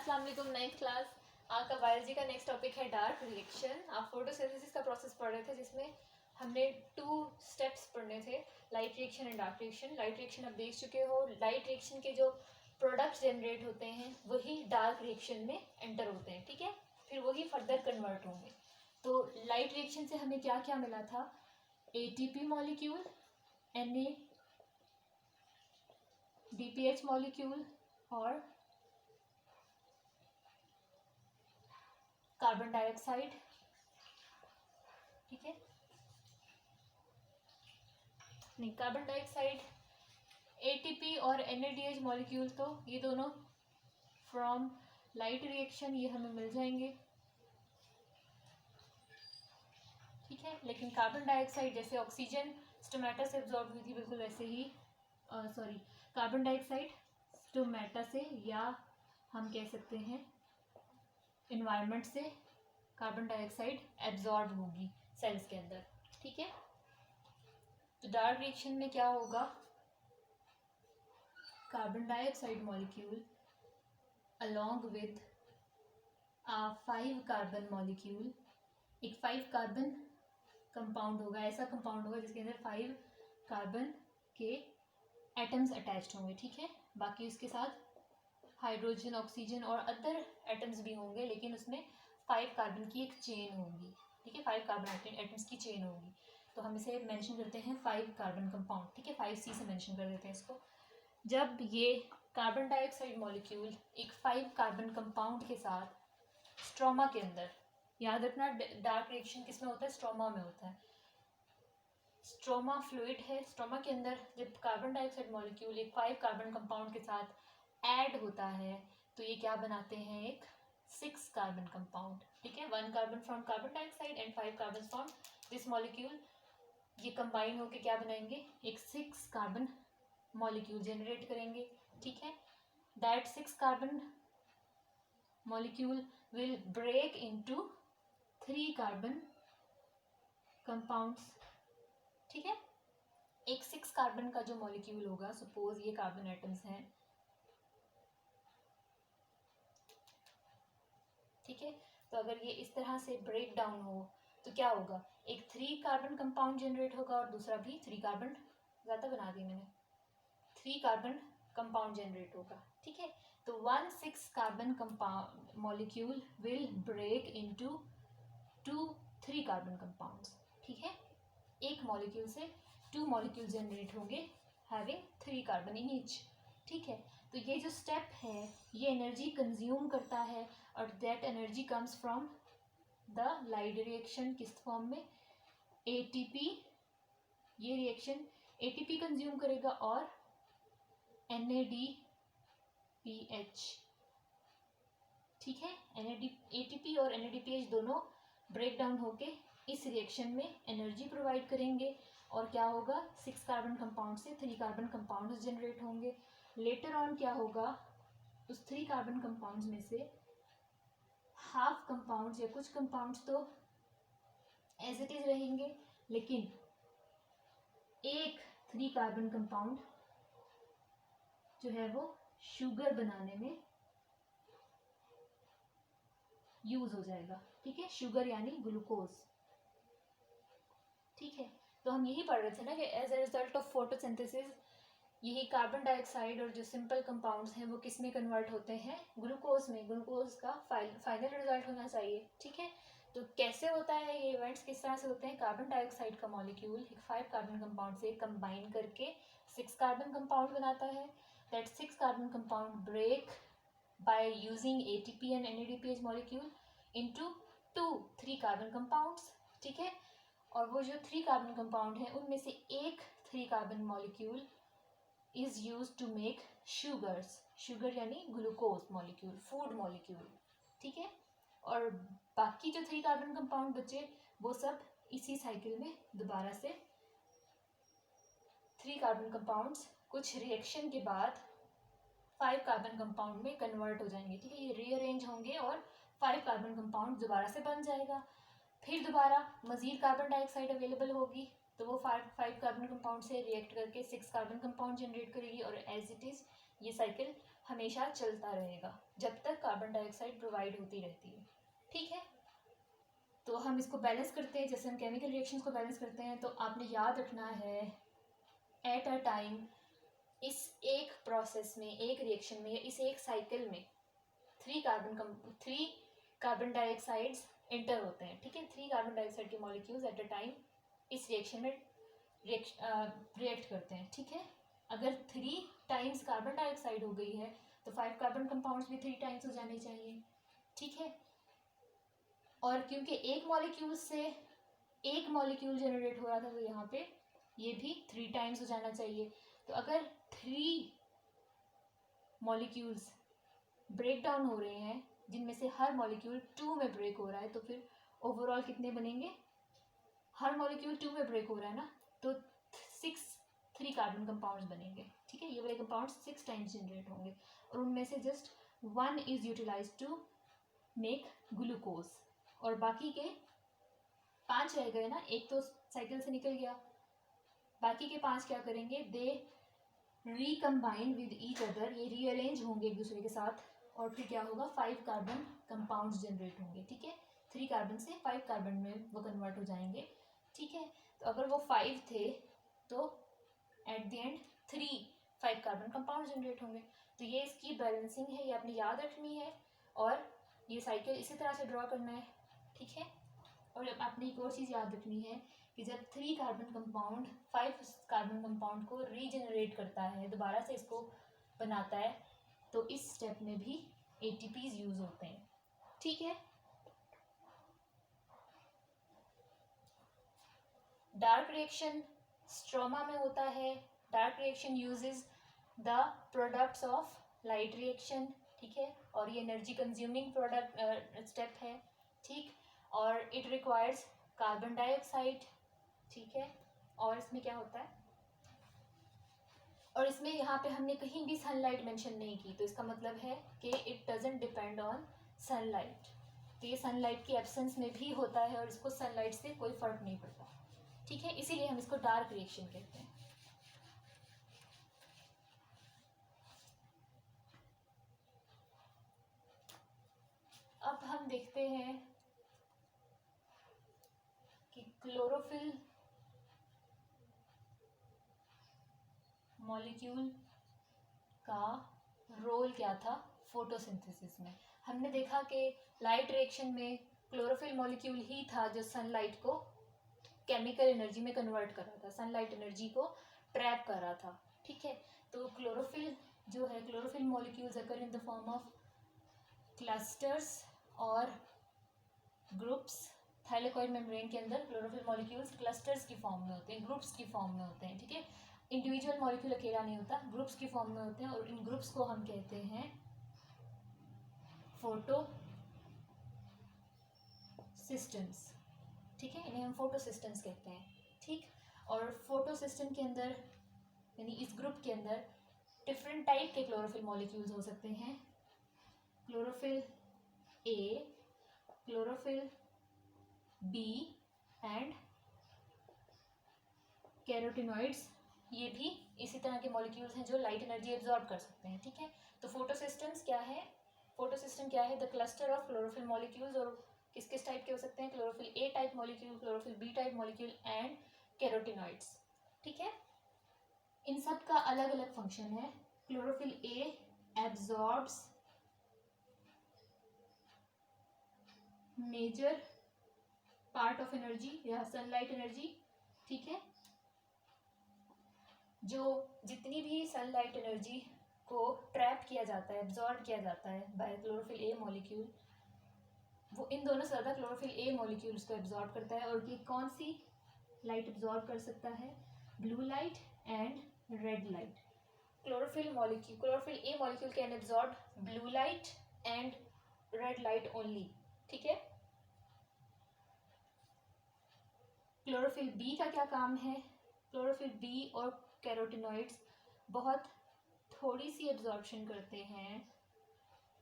अस्सलाम वालेकुम। 9th class आपका बायोलॉजी का नेक्स्ट टॉपिक है डार्क रिएक्शन। आप फोटोसिंथेसिस का प्रोसेस पढ़ रहे थे जिसमें हमने 2 स्टेप्स पढ़ने थे, light reaction and dark reaction. Light reaction आप देख चुके हो। लाइट रिएक्शन के जो प्रोडक्ट्स जनरेट होते हैं वही डार्क रिएक्शन में एंटर होते हैं, ठीक है, फिर वही फर्दर कन्वर्ट होंगे। तो लाइट रिएक्शन से हमें क्या क्या मिला था? ATP मॉलिक्यूल, NADPH मॉलिक्यूल और कार्बन डाइऑक्साइड, ठीक है, नहीं कार्बन डाइऑक्साइड, ATP और NADH मॉलिक्यूल, तो ये दोनों फ्रॉम लाइट रिएक्शन ये हमें मिल जाएंगे, ठीक है। लेकिन कार्बन डाइऑक्साइड जैसे ऑक्सीजन स्टोमेटा से एब्जॉर्ब हुई थी बिल्कुल वैसे ही कार्बन डाइऑक्साइड स्टोमेटा से, या हम कह सकते हैं इन्वायरमेंट से कार्बन डाइऑक्साइड एब्जॉर्ब होगी सेल्स के अंदर, ठीक है। तो डार्क रिएक्शन में क्या होगा? Carbon dioxide molecule along with 5 carbon molecule, एक 5 कार्बन कंपाउंड होगा, ऐसा कंपाउंड होगा जिसके अंदर 5 कार्बन के एटम्स अटैच्ड होंगे, ठीक है। बाकी उसके साथ हाइड्रोजन, ऑक्सीजन और अदर एटम्स भी होंगे, लेकिन उसमें 5 कार्बन की एक चेन होगी, ठीक है, 5 कार्बन एटम्स की चेन होगी। तो हम इसे मेंशन करते हैं 5 कार्बन कंपाउंड, ठीक है, 5C से मेंशन कर देते हैं इसको। जब ये कार्बन डाइऑक्साइड मॉलिक्यूल एक 5 कार्बन कंपाउंड के साथ स्ट्रोमा के अंदर, याद रखना डार्क रिएक्शन किसमें होता है? स्ट्रोमा में होता है। स्ट्रोमा फ्लूइड है, स्ट्रोमा के अंदर जब कार्बन डाइऑक्साइड मॉलिक्यूल एक 5 कार्बन कंपाउंड के साथ ऐड होता है तो ये क्या बनाते हैं? एक 6 कार्बन कंपाउंड, ठीक है। 1 carbon from carbon dioxide and 5 carbon from this molecule, ये कंबाइन होकर क्या बनाएंगे? एक 6 कार्बन मॉलिक्यूल जनरेट करेंगे, ठीक है। That 6 carbon molecule will break into 3 carbon compounds, ठीक है। एक 6 कार्बन का जो मॉलिक्यूल होगा, सपोज ये कार्बन एटम्स हैं, ठीक है। तो अगर ये इस तरह से ब्रेक डाउन हो तो क्या होगा? एक 3 कार्बन कंपाउंड जनरेट होगा और दूसरा भी 3 कार्बन, ज़्यादा बना दी मैंने, 3 कार्बन कंपाउंड जनरेट होगा, ठीक है। तो 1 6 carbon compound molecule will break into 2 3 carbon compounds, ठीक है। एक मॉलिक्यूल से 2 मॉलिक्यूल जनरेट होंगे हैविंग 3 कार्बन इन ईच, ठीक है। तो ये जो स्टेप है ये एनर्जी कंज्यूम करता है और that energy comes from the light reaction, किस फॉर्म में? ATP, ये रिएक्शन ATP कंज्यूम करेगा और NADPH, ठीक है। ATP और NADPH दोनों ब्रेक डाउन होके इस रिएक्शन में एनर्जी प्रोवाइड करेंगे और क्या होगा? 6 कार्बन कंपाउंड से 3 कार्बन कंपाउंड्स जनरेट होंगे। लेटर ऑन क्या होगा? उस 3 कार्बन कंपाउंड्स में से हाफ कंपाउंड्स या कुछ कंपाउंड्स तो एज इट इज रहेंगे, लेकिन एक 3 कार्बन कंपाउंड जो है वो शुगर बनाने में यूज हो जाएगा, ठीक है। शुगर यानी ग्लूकोज, ठीक है। तो हम यही पढ़ रहे थे ना कि as a result of photosynthesis यही कार्बन डाइऑक्साइड और जो सिंपल कंपाउंड्स हैं वो किस में कन्वर्ट होते हैं? ग्लूकोज में। ग्लूकोज का फाइनल रिजल्ट होना चाहिए, ठीक है। तो कैसे होता है ये इवेंट्स, किस तरह से होते हैं? कार्बन डाइऑक्साइड का मॉलिक्यूल एक 5 कार्बन कंपाउंड से कंबाइन करके 6 कार्बन कंपाउंड बनाता है। That 6 carbon compound break by using ATP and NADPH molecule into 2 3 carbon compounds, ठीक है। और वो जो 3 कार्बन कंपाउंड है उनमें से एक 3 carbon molecule is used to make sugars, sugar यानी ग्लूकोज मॉलिक्यूल, फूड मॉलिक्यूल, ठीक है। और बाकी जो 3 कार्बन कंपाउंड बचे वो सब इसी साइकिल में दोबारा से 3 कार्बन कंपाउंड्स कुछ रिएक्शन के बाद 5 कार्बन कंपाउंड में कन्वर्ट हो जाएंगे, ठीक है। ये रीअरेंज होंगे और 5 कार्बन कंपाउंड दोबारा से बन जाएगा। फिर दोबारा मजीद कार्बन डाइऑक्साइड अवेलेबल होगी तो वो 5 कार्बन कंपाउंड से रिएक्ट करके 6 कार्बन कंपाउंड जनरेट करेगी और एज इट इज़ ये साइकिल हमेशा चलता रहेगा। जब तक कार्बन डाइऑक्साइड प्रोवाइड होती रहती है। ठीक है, तो हम इसको बैलेंस करते हैं, जैसे हम केमिकल रिएक्शंस को बैलेंस करते हैं। तो आपने याद रखना है एट अ टाइम इस एक प्रोसेस में, एक रिएक्शन में, इस एक साइकिल में 3 कार्बन डाइऑक्साइड्स एंटर होते हैं। ठीक है, 3 कार्बन डाइऑक्साइड के मॉलिक्यूल्स एट अ टाइम इस रिएक्शन में रिएक्ट करते हैं। ठीक है, अगर 3 टाइम्स कार्बन डाइऑक्साइड हो गई है तो 5 कार्बन कंपाउंड्स भी 3 टाइम्स हो जाने चाहिए। ठीक है, और क्योंकि एक मॉलिक्यूल से एक मॉलिक्यूल जनरेट हो रहा था तो यहाँ पे ये भी 3 टाइम्स हो जाना चाहिए। तो अगर 3 मॉलिक्यूल्स ब्रेक डाउन हो रहे हैं जिनमें से हर मॉलिक्यूल 2 में ब्रेक हो रहा है, तो फिर ओवरऑल कितने बनेंगे? हर मॉलिक्यूल 2 में ब्रेक हो रहा है ना, तो 3 कार्बन कंपाउंड्स बनेंगे। ठीक है, ये वाले कंपाउंड्स 6 टाइम्स जनरेट होंगे और उनमें से just 1 is utilize to make glucose, और बाकी के 5 रह गए ना, एक तो साइकिल से निकल गया, बाकी के 5 क्या करेंगे? दे रिकम्बाइन विद ईच अदर, ये रीअरेंज होंगे एक दूसरे के साथ, और फिर क्या होगा? 5 कार्बन कंपाउंड्स जनरेट होंगे। ठीक है, 3 कार्बन से 5 कार्बन में वो कन्वर्ट हो जाएंगे। ठीक है, तो अगर वो 5 थे तो at the end 5 carbon compound generate होंगे। तो ये इसकी बैलेंसिंग है, ये आपने याद रखनी है, और ये साइकिल इसी तरह से ड्रॉ करना है। ठीक है, और आपने एक और चीज़ याद रखनी है कि जब 3 कार्बन कंपाउंड 5 कार्बन कंपाउंड को रीजनरेट करता है, दोबारा से इसको बनाता है, तो इस स्टेप में भी ATPs यूज होते हैं। ठीक है, डार्क रिएक्शन स्ट्रोमा में होता है। Dark reaction uses the products of light reaction. ठीक है, और ये एनर्जी कंज्यूमिंग प्रोडक्ट स्टेप है। ठीक, और इट रिक्वायर्स कार्बन डाइऑक्साइड। ठीक है, और इसमें क्या होता है, और इसमें यहाँ पे हमने कहीं भी सनलाइट मेंशन नहीं की, तो इसका मतलब है कि it doesn't depend on sunlight. तो ये सनलाइट की एब्सेंस में भी होता है और इसको सनलाइट से कोई फर्क नहीं पड़ता। ठीक है, इसीलिए हम इसको डार्क रिएक्शन कहते हैं। अब हम देखते हैं कि क्लोरोफिल मॉलिक्यूल का रोल क्या था फोटोसिंथेसिस में। हमने देखा कि लाइट रिएक्शन में क्लोरोफिल मॉलिक्यूल ही था जो सनलाइट को केमिकल एनर्जी में कन्वर्ट कर रहा था, सनलाइट एनर्जी को ट्रैप कर रहा था। ठीक है, तो क्लोरोफिल जो है, chlorophyll molecules occur in the form of clusters और ग्रुप्स। थाइलेकॉइड मेम्ब्रेन के अंदर क्लोरोफिल मॉलिक्यूल्स क्लस्टर्स की फॉर्म में होते हैं, ग्रुप्स की फॉर्म में होते हैं। ठीक है, इंडिविजुअल मॉलिक्यूल अकेला नहीं होता, ग्रुप्स की फॉर्म में होते हैं, और इन ग्रुप्स को हम कहते हैं फोटो सिस्टम्स। ठीक है, इन्हें हम फोटो सिस्टम्स कहते हैं। ठीक, और फोटो सिस्टम के अंदर यानी इस ग्रुप के अंदर डिफरेंट टाइप के क्लोरोफिल मॉलिक्यूल्स हो सकते हैं। Chlorophyll A, chlorophyll B and carotenoids, ये भी इसी तरह के मॉलिक्यूल्स हैं जो लाइट एनर्जी एब्जॉर्ब कर सकते हैं। ठीक है, तो फोटोसिस्टम्स क्या है? फोटोसिस्टम क्या है? The cluster of chlorophyll molecules, और किस किस टाइप के हो सकते हैं? Chlorophyll A type molecule, chlorophyll B type molecule and carotenoids. ठीक है, इन सब का अलग अलग फंक्शन है। Chlorophyll A absorbs major part of energy या सनलाइट एनर्जी। ठीक है, जो जितनी भी सनलाइट एनर्जी को ट्रैप किया जाता है, एब्जॉर्ब किया जाता है बाय क्लोरोफिल ए मॉलिक्यूल, वो इन दोनों से ज़्यादा क्लोरोफिल ए मॉलिक्यूल्स को एब्जॉर्ब करता है। और ये कौन सी लाइट एब्जॉर्ब कर सकता है? Blue light and red light. Chlorophyll A molecule can absorb blue light and red light only. ठीक है, क्लोरोफिल बी का क्या काम है? क्लोरोफिल बी और कैरोटिनॉइड्स बहुत थोड़ी सी एब्जॉर्प्शन करते हैं,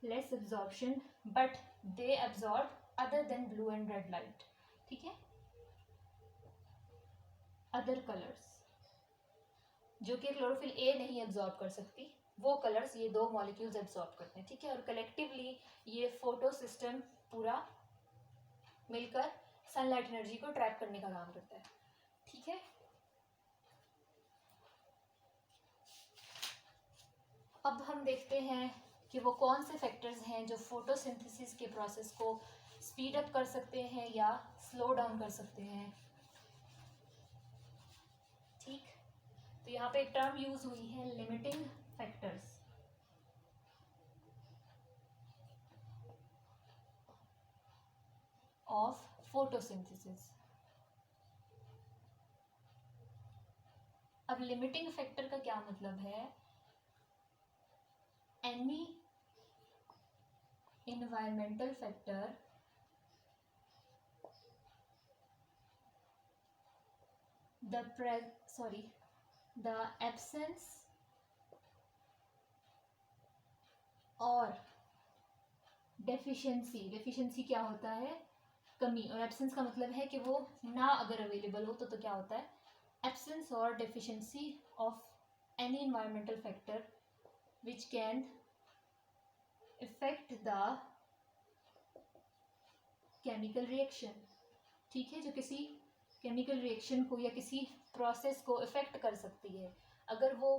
less absorption, but they absorb other than blue and red light. ठीक है, अदर कलर्स जो कि क्लोरोफिल ए नहीं एब्जॉर्ब कर सकती, वो कलर्स ये दो मॉलिक्यूल्स एब्जॉर्ब करते हैं, ठीक है। और कलेक्टिवली ये फोटो सिस्टम पूरा मिलकर सनलाइट एनर्जी को ट्रैप करने का काम करता है, ठीक है। अब हम देखते हैं कि वो कौन से फैक्टर्स हैं जो फोटोसिंथेसिस के प्रोसेस को स्पीड अप कर सकते हैं या स्लो डाउन कर सकते हैं, ठीक। तो यहाँ पे एक टर्म यूज हुई है, लिमिटिंग फैक्टर्स। Of photosynthesis. अब लिमिटिंग फैक्टर का क्या मतलब है? Any environmental factor the absence और डेफिशिएंसी क्या होता है? कमी। और एब्सेंस का मतलब है कि वो ना अगर अवेलेबल हो तो क्या होता है? एब्सेंस और deficiency of any environmental factor which can effect the chemical reaction, ठीक है, जो किसी केमिकल रिएक्शन को या किसी प्रोसेस को इफेक्ट कर सकती है। अगर वो,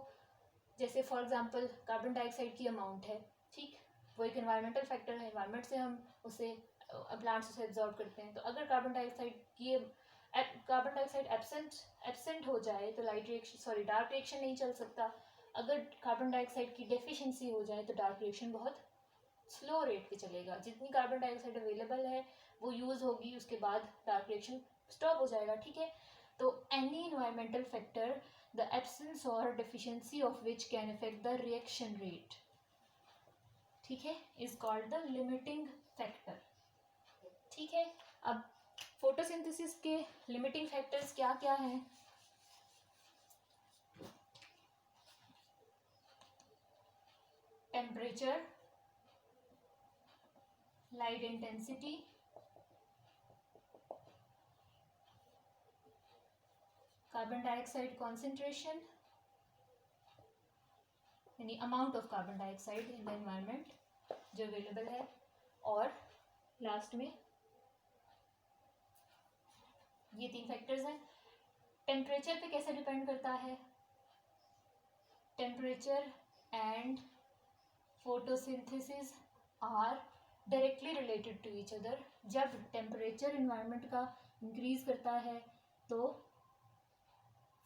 जैसे फॉर एग्जांपल कार्बन डाइऑक्साइड की अमाउंट है, ठीक, वो एक एनवायरमेंटल फैक्टर है, एनवायरमेंट से हम उसे प्लांट्स उसे एब्जॉर्ब करते हैं। तो अगर कार्बन डाइऑक्साइड एब्सेंट हो जाए तो डार्क रिएक्शन नहीं चल सकता। अगर कार्बन डाइऑक्साइड की डेफिशिएंसी हो जाए तो डार्क रिएक्शन बहुत स्लो रेट पे चलेगा। जितनी कार्बन डाइऑक्साइड अवेलेबल है वो यूज होगी, उसके बाद डार्क रिएक्शन स्टॉप हो जाएगा, ठीक है। तो any environmental factor the absence और deficiency of which can affect the reaction rate, ठीक है, is called the limiting factor, ठीक है। अब फोटोसिंथेसिस के लिमिटिंग फैक्टर्स क्या क्या हैं? Temperature, light intensity, carbon dioxide concentration यानी amount of carbon dioxide in the environment जो अवेलेबल है, और लास्ट में ये 3 फैक्टर्स हैं। टेम्परेचर पे कैसे डिपेंड करता है? Temperature and photosynthesis are directly related to each other. जब टेम्परेचर इन्वायरमेंट का इंक्रीज करता है तो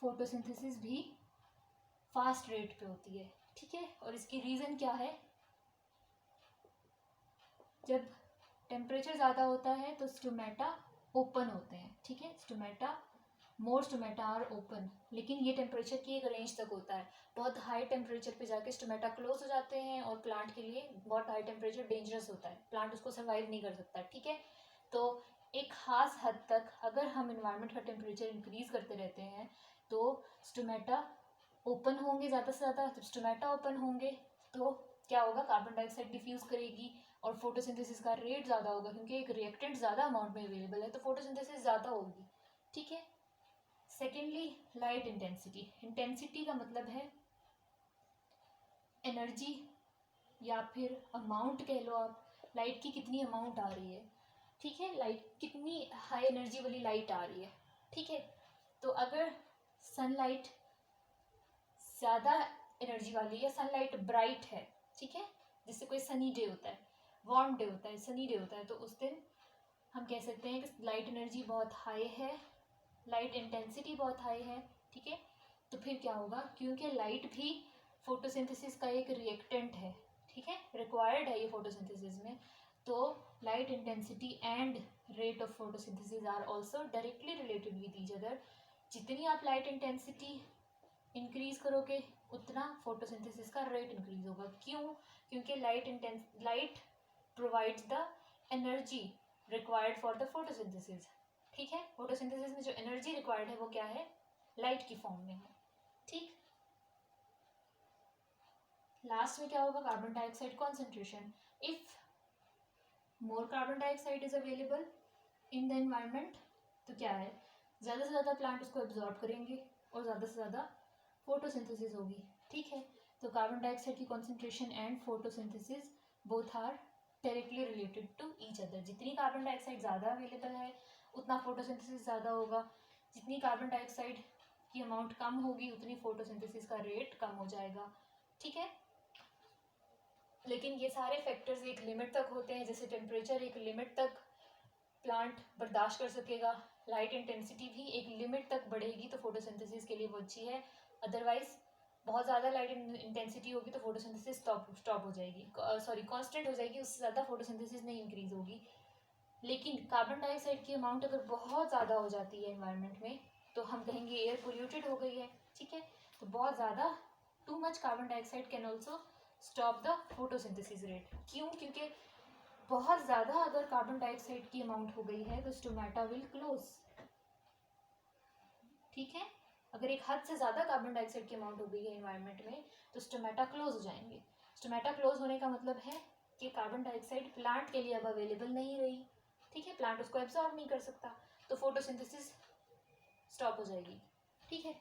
फोटोसिंथेसिस भी फास्ट रेट पे होती है, ठीक है। और इसकी रीज़न क्या है? जब टेम्परेचर ज़्यादा होता है तो स्टोमेटा ओपन होते हैं, ठीक है, मोर स्टोमेटा आर ओपन। लेकिन ये टेम्परेचर की एक रेंज तक होता है। बहुत हाई टेम्परेचर पे जाके स्टोमेटा क्लोज हो जाते हैं और प्लांट के लिए बहुत हाई टेम्परेचर डेंजरस होता है, प्लांट उसको सर्वाइव नहीं कर सकता, ठीक है। तो एक खास हद तक अगर हम इन्वायरमेंट का टेम्परेचर इंक्रीज करते रहते हैं तो स्टोमेटा ओपन होंगे ज़्यादा से ज़्यादा। जब स्टोमेटा ओपन होंगे तो क्या होगा? कार्बन डाइऑक्साइड डिफ्यूज़ करेगी और फोटोसिंथेसिस का रेट ज़्यादा होगा, क्योंकि एक रिएक्टेंट ज़्यादा अमाउंट में अवेलेबल है तो फोटोसिंथेसिस ज़्यादा होगी, ठीक है। सेकेंडली, लाइट इंटेंसिटी का मतलब है एनर्जी या फिर अमाउंट कह लो आप, लाइट की कितनी अमाउंट आ रही है, ठीक है, लाइट कितनी हाई एनर्जी वाली लाइट आ रही है, ठीक है। तो अगर सनलाइट ज़्यादा एनर्जी वाली या सनलाइट ब्राइट है, ठीक है, जैसे कोई सनी डे होता है, वार्म डे होता है, सनी डे होता है, तो उस दिन हम कह सकते हैं कि लाइट एनर्जी बहुत हाई है, लाइट इंटेंसिटी बहुत हाई है, ठीक है। तो फिर क्या होगा? क्योंकि लाइट भी फोटोसिंथेसिस का एक रिएक्टेंट है, ठीक है, रिक्वायर्ड है ये फोटोसिंथेसिस में, तो light intensity and rate of photosynthesis are also directly related with each other. जितनी आप लाइट इंटेंसिटी इंक्रीज करोगे उतना फोटोसिंथेसिस का रेट इंक्रीज होगा। क्यों? क्योंकि light provides the energy required for the photosynthesis, ठीक है। फोटोसिंथेसिस में जो एनर्जी रिक्वायर्ड है वो क्या है? लाइट की फॉर्म में है, ठीक। लास्ट में क्या होगा? Carbon dioxide concentration. If more carbon dioxide is available in the environment तो क्या है? ज़्यादा से ज़्यादा प्लांट उसको एब्जॉर्ब करेंगे और ज़्यादा से ज़्यादा फोटोसिंथेसिस होगी, ठीक है। तो कार्बन डाइऑक्साइड की concentration and photosynthesis both are directly related to each other. जितनी कार्बन डाइऑक्साइड ज़्यादा अवेलेबल है उतना फोटोसिंथेसिस ज़्यादा होगा, जितनी कार्बन डाइऑक्साइड की अमाउंट कम होगी उतनी फोटोसिंथेसिस का रेट कम हो जाएगा। ठीक है, लेकिन ये सारे फैक्टर्स एक लिमिट तक होते हैं। जैसे टेम्परेचर एक लिमिट तक प्लांट बर्दाश्त कर सकेगा, लाइट इंटेंसिटी भी एक लिमिट तक बढ़ेगी तो फोटोसिंथेसिस के लिए वो अच्छी है। अदरवाइज बहुत ज़्यादा लाइट इंटेंसिटी होगी तो फोटोसिंथेसिस स्टॉप हो जाएगी, सॉरी कांस्टेंट हो जाएगी, उससे ज़्यादा फोटोसिंथेसिस नहीं इंक्रीज होगी। लेकिन कार्बन डाइऑक्साइड की अमाउंट अगर बहुत ज़्यादा हो जाती है एनवायरनमेंट में तो हम कहेंगे एयर पोल्यूटेड हो गई है। ठीक है, तो बहुत ज़्यादा too much carbon dioxide can also stop the photosynthesis rate. क्यों? क्योंकि बहुत ज़्यादा अगर कार्बन डाइऑक्साइड की अमाउंट हो गई है तो स्टोमेटा विल क्लोज। ठीक है, अगर एक हद से ज़्यादा कार्बन डाइऑक्साइड की अमाउंट हो गई है एनवायरनमेंट में तो स्टोमेटा क्लोज हो जाएंगे। स्टोमेटा क्लोज होने का मतलब है कि कार्बन डाइऑक्साइड प्लांट के लिए अब अवेलेबल नहीं रही। ठीक है, प्लांट उसको एब्जॉर्ब नहीं कर सकता तो फोटोसिंथेसिस स्टॉप हो जाएगी। ठीक है।